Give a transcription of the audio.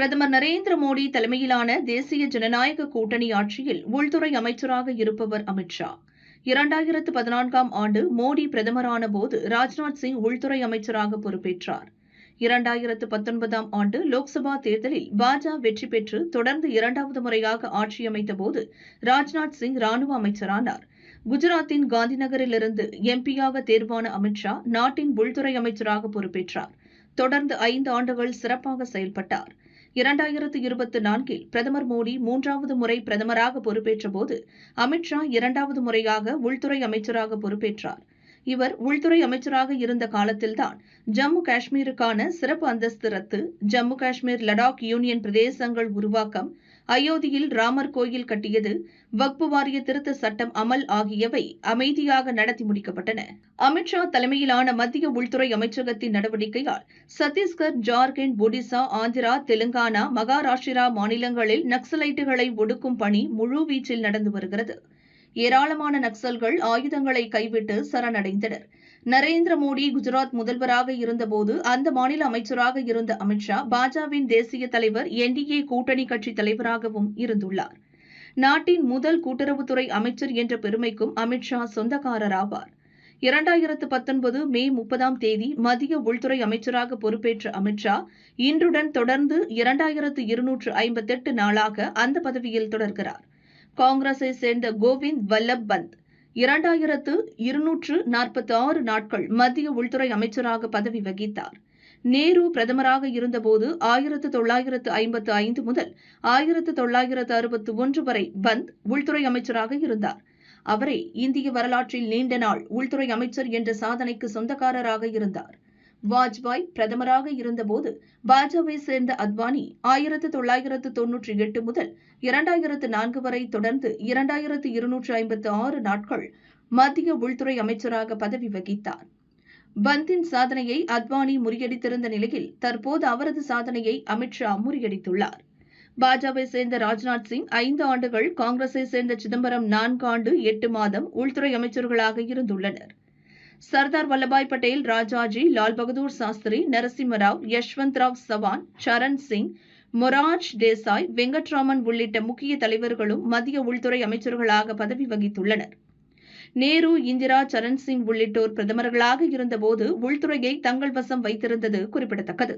பிரதமர் நரேந்திர மோடி தலைமையிலான தேசிய ஜனநாயக கூட்டணி ஆட்சியில் உள்துறை அமைச்சராக இருப்பவர் அமித் ஷா. 2014ஆம் ஆண்டு மோடி பிரதமரான போது ராஜ்நாத் சிங் உள்துறை அமைச்சராக பொறுப்பேற்றார். 2019ஆம் ஆண்டு லோக்சபா தேர்தலில் பாஜக வெற்றி பெற்று தொடர்ந்து இரண்டாவது முறையாக ஆட்சியமைத்தபோது ராஜ்நாத் சிங் ராணுவ அமைச்சரானார். குஜராத்தின் காந்திநகரிலிருந்து எம்பியாக தேர்வான அமித் ஷா நாட்டின் உள்துறை அமைச்சராக பொறுப்பேற்றார். தொடர்ந்து 5 ஆண்டுகள் சிறப்பாக செயல்பட்டார். 2024இல் பிரதமர் மோடி 3வது முறை பிரதமராக பொறுப்பேற்றபோது அமித் ஷா 2வது முறையாக உள்துறை அமைச்சராக பொறுப்பேற்றார். இவர் உள்துறை அமைச்சராக இருந்த காலத்தில்தான் ஜம்மு காஷ்மீருக்கான சிறப்பு அந்தஸ்து ரத்து, ஜம்மு காஷ்மீர் லடாக் யூனியன் பிரதேசங்கள் உருவாக்கம், அயோத்தியில் ராமர் கோயில் கட்டியது, வக்பு வாரிய திருத்த சட்டம் அமல் ஆகியவை அமைதியாக நடத்தி முடிக்கப்பட்டன. அமித் ஷா தலைமையிலான மத்திய உள்துறை அமைச்சகத்தின் நடவடிக்கையால் சத்தீஸ்கர், ஜார்க்கண்ட், ஒடிசா, ஆந்திரா, தெலுங்கானா, மகாராஷ்டிரா மாநிலங்களில் நக்சலைட்டுகளை ஒடுக்கும் பணி முழுவீச்சில் நடந்து வருகிறது. ஏராளமான நக்சல்கள் ஆயுதங்களை கைவிட்டு சரணடைந்தனர். நரேந்திர மோடி குஜராத் முதல்வராக இருந்தபோது அந்த மாநில அமைச்சராக இருந்த அமித் ஷா பாஜகவின் தேசிய தலைவர், NDA கூட்டணி கட்சி தலைவராகவும் இருந்துள்ளார். நாட்டின் முதல் கூட்டுறவுத்துறை அமைச்சர் என்ற பெருமைக்கும் அமித் ஷா சொந்தக்காரராவார். 2019 மே 30ஆம் தேதி மத்திய உள்துறை அமைச்சராக பொறுப்பேற்ற அமித் ஷா இன்றுடன் தொடர்ந்து 2258 நாளாக அந்த பதவியில் தொடர்கிறார். காங்கிரஸை சேர்ந்த கோவிந்த் வல்லப் பந்த் 2246 நாட்கள் மத்திய உள்துறை அமைச்சராக பதவி வகித்தார். நேரு பிரதமராக இருந்தபோது 1955 முதல் 1961 வரை பந்த் உள்துறை அமைச்சராக இருந்தார். அவரே இந்திய வரலாற்றில் நீண்ட நாள் உள்துறை அமைச்சர் என்ற சாதனைக்கு சொந்தக்காரராக இருந்தார். வாஜ்பாய் பிரதமராக இருந்தபோது பாஜகவை சேர்ந்த அத்வானி 1998 முதல் 2004 வரை தொடர்ந்து 2256 நாட்கள் மத்திய உள்துறை அமைச்சராக பதவி வகித்தார். பந்தின் சாதனையை அத்வானி முறியடித்திருந்த நிலையில் தற்போது அவரது சாதனையை அமித் ஷா முறியடித்துள்ளார். பாஜகவை சேர்ந்த ராஜ்நாத் சிங் 5 ஆண்டுகள், காங்கிரஸை சேர்ந்த சிதம்பரம் 4 ஆண்டு 8 மாதம் உள்துறை அமைச்சர்களாக இருந்துள்ளனர். சர்தார் வல்லபாய் பட்டேல், ராஜாஜி, லால் பகதூர் சாஸ்திரி, நரசிம்மராவ், யஷ்வந்த்ராவ் சவான், சரண் சிங், மொரார்ஜி தேசாய், வெங்கட்ராமன் உள்ளிட்ட முக்கிய தலைவர்களும் மத்திய உள்துறை அமைச்சர்களாக பதவி வகித்துள்ளனர். நேரு, இந்திரா, சரண் சிங் உள்ளிட்டோர் பிரதமர்களாக இருந்தபோது உள்துறையை தங்கள் வசம் வைத்திருந்தது குறிப்பிடத்தக்கது.